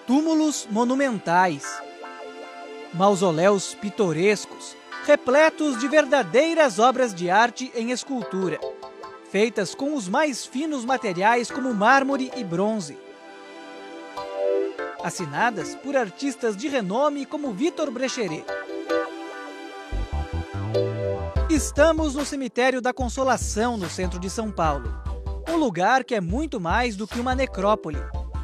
Túmulos monumentais, mausoléus pitorescos, repletos de verdadeiras obras de arte em escultura, feitas com os mais finos materiais como mármore e bronze, assinadas por artistas de renome como Victor Brecheret. Estamos no Cemitério da Consolação, no centro de São Paulo. Um lugar que é muito mais do que uma necrópole.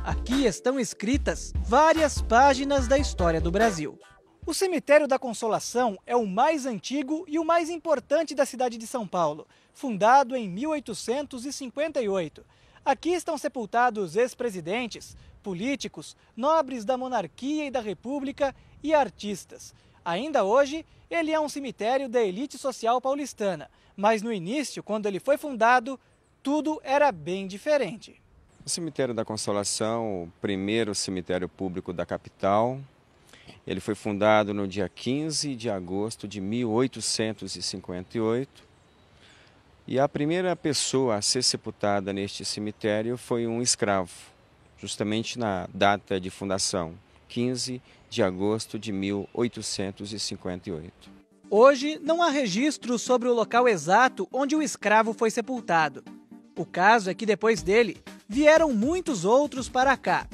Aqui estão escritas várias páginas da história do Brasil. O Cemitério da Consolação é o mais antigo e o mais importante da cidade de São Paulo, fundado em 1858. Aqui estão sepultados ex-presidentes, políticos, nobres da monarquia e da república e artistas. Ainda hoje, ele é um cemitério da elite social paulistana, mas no início, quando ele foi fundado, tudo era bem diferente. O Cemitério da Consolação, o primeiro cemitério público da capital, ele foi fundado no dia 15 de agosto de 1858 e a primeira pessoa a ser sepultada neste cemitério foi um escravo, justamente na data de fundação, 15 de agosto de 1858. Hoje não há registro sobre o local exato onde o escravo foi sepultado. O caso é que depois dele vieram muitos outros para cá.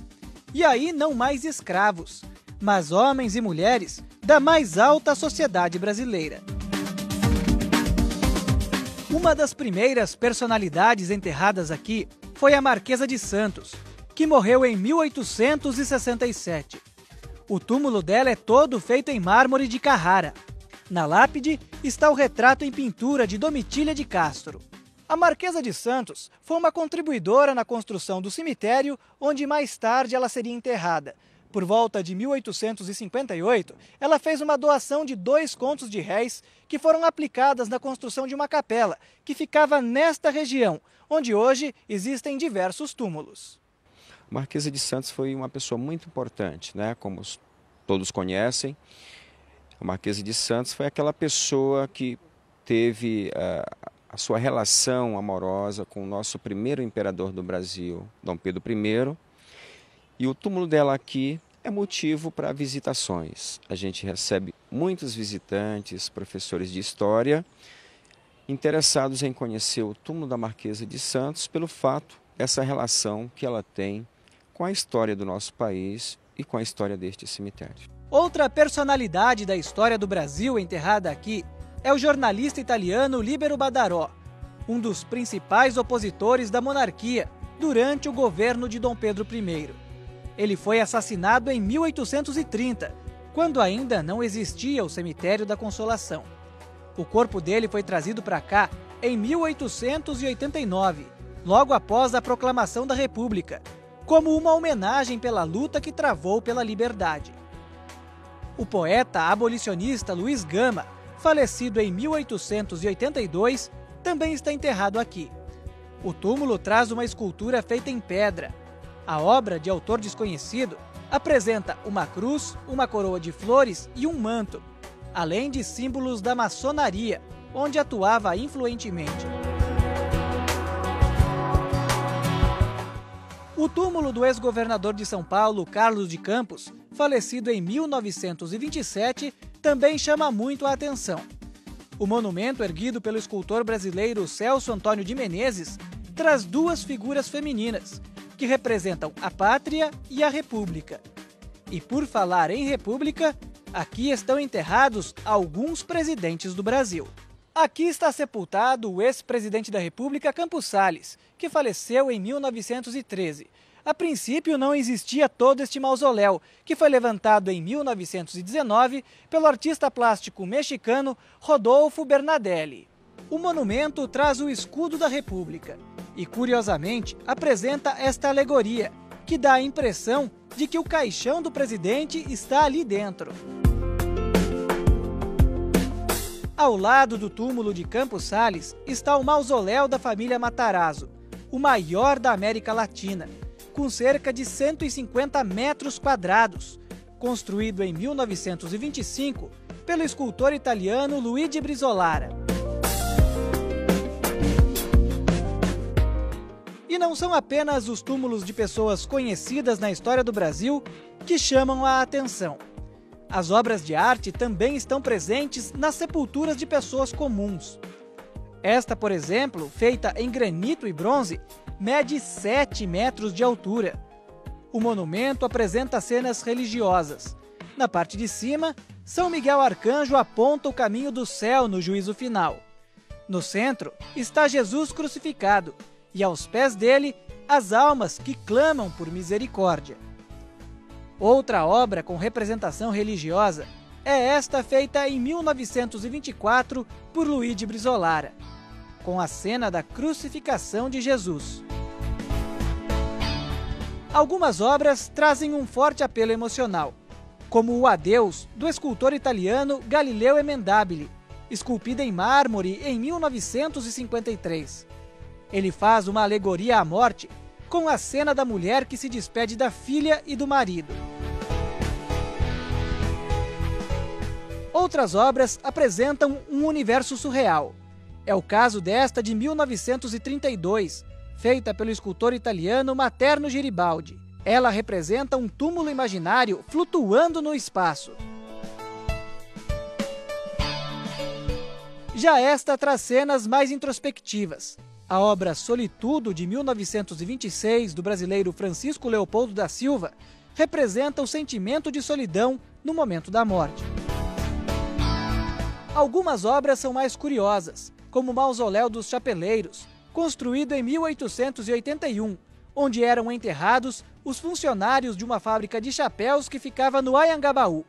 E aí não mais escravos, mas homens e mulheres da mais alta sociedade brasileira. Uma das primeiras personalidades enterradas aqui foi a Marquesa de Santos, que morreu em 1867. O túmulo dela é todo feito em mármore de Carrara. Na lápide está o retrato em pintura de Domitília de Castro. A Marquesa de Santos foi uma contribuidora na construção do cemitério, onde mais tarde ela seria enterrada. Por volta de 1858, ela fez uma doação de 2 contos de réis que foram aplicadas na construção de uma capela, que ficava nesta região, onde hoje existem diversos túmulos. A Marquesa de Santos foi uma pessoa muito importante, né? Como todos conhecem, a Marquesa de Santos foi aquela pessoa que teve a sua relação amorosa com o nosso primeiro imperador do Brasil, Dom Pedro I. E o túmulo dela aqui é motivo para visitações. A gente recebe muitos visitantes, professores de história, interessados em conhecer o túmulo da Marquesa de Santos pelo fato dessa relação que ela tem com a história do nosso país e com a história deste cemitério. Outra personalidade da história do Brasil enterrada aqui é o jornalista italiano Libero Badaró, um dos principais opositores da monarquia durante o governo de Dom Pedro I. Ele foi assassinado em 1830, quando ainda não existia o Cemitério da Consolação. O corpo dele foi trazido para cá em 1889, logo após a proclamação da República, como uma homenagem pela luta que travou pela liberdade. O poeta abolicionista Luiz Gama, falecido em 1882, também está enterrado aqui. O túmulo traz uma escultura feita em pedra. A obra, de autor desconhecido, apresenta uma cruz, uma coroa de flores e um manto, além de símbolos da maçonaria, onde atuava influentemente. O túmulo do ex-governador de São Paulo, Carlos de Campos, falecido em 1927, também chama muito a atenção. O monumento, erguido pelo escultor brasileiro Celso Antônio de Menezes, traz 2 figuras femininas, que representam a pátria e a república. E por falar em república, aqui estão enterrados alguns presidentes do Brasil. Aqui está sepultado o ex-presidente da República, Campos Salles, que faleceu em 1913. A princípio não existia todo este mausoléu, que foi levantado em 1919 pelo artista plástico mexicano Rodolfo Bernadelli. O monumento traz o escudo da República e, curiosamente, apresenta esta alegoria, que dá a impressão de que o caixão do presidente está ali dentro. Ao lado do túmulo de Campos Salles está o mausoléu da família Matarazzo, o maior da América Latina, com cerca de 150 metros quadrados, construído em 1925 pelo escultor italiano Luigi Brizolara. E não são apenas os túmulos de pessoas conhecidas na história do Brasil que chamam a atenção. As obras de arte também estão presentes nas sepulturas de pessoas comuns. Esta, por exemplo, feita em granito e bronze, mede 7 metros de altura. O monumento apresenta cenas religiosas. Na parte de cima, São Miguel Arcanjo aponta o caminho do céu no juízo final. No centro está Jesus crucificado e aos pés dele as almas que clamam por misericórdia. Outra obra com representação religiosa é esta feita em 1924 por Luigi Brizolara, com a cena da crucificação de Jesus. Algumas obras trazem um forte apelo emocional, como o Adeus, do escultor italiano Galileo Emendabile, esculpida em mármore em 1953. Ele faz uma alegoria à morte, com a cena da mulher que se despede da filha e do marido. Outras obras apresentam um universo surreal. É o caso desta de 1932, feita pelo escultor italiano Materno Geribaldi. Ela representa um túmulo imaginário flutuando no espaço. Já esta traz cenas mais introspectivas. A obra Solitudo, de 1926, do brasileiro Francisco Leopoldo da Silva, representa o sentimento de solidão no momento da morte. Algumas obras são mais curiosas, como o Mausoléu dos Chapeleiros, construído em 1881, onde eram enterrados os funcionários de uma fábrica de chapéus que ficava no Anhangabaú.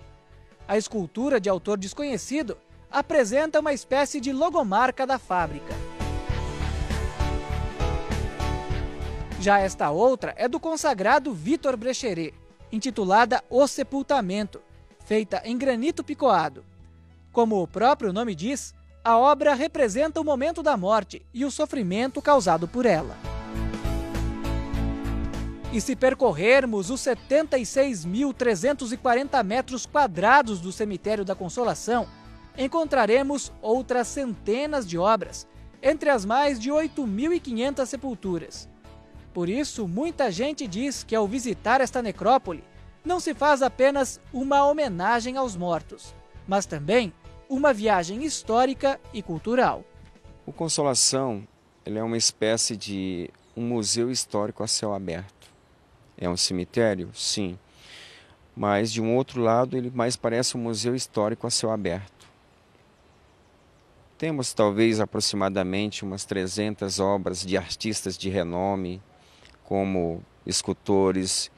A escultura, de autor desconhecido, apresenta uma espécie de logomarca da fábrica. Já esta outra é do consagrado Victor Brecheret, intitulada O Sepultamento, feita em granito picoado. Como o próprio nome diz, a obra representa o momento da morte e o sofrimento causado por ela. E se percorrermos os 76.340 metros quadrados do Cemitério da Consolação, encontraremos outras centenas de obras, entre as mais de 8.500 sepulturas. Por isso, muita gente diz que ao visitar esta necrópole, não se faz apenas uma homenagem aos mortos, mas também uma viagem histórica e cultural. O Consolação, ele é uma espécie de um museu histórico a céu aberto. É um cemitério? Sim. Mas, de um outro lado, ele mais parece um museu histórico a céu aberto. Temos, talvez, aproximadamente umas 300 obras de artistas de renome, como escultores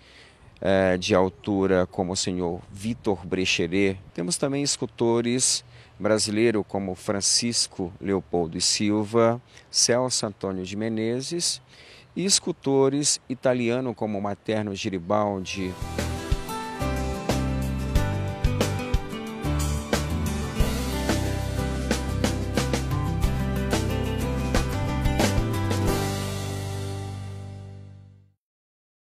de altura como o senhor Victor Brecheret. Temos também escultores brasileiros como Francisco Leopoldo e Silva, Celso Antônio de Menezes, e escultores italianos como Materno Geribaldi.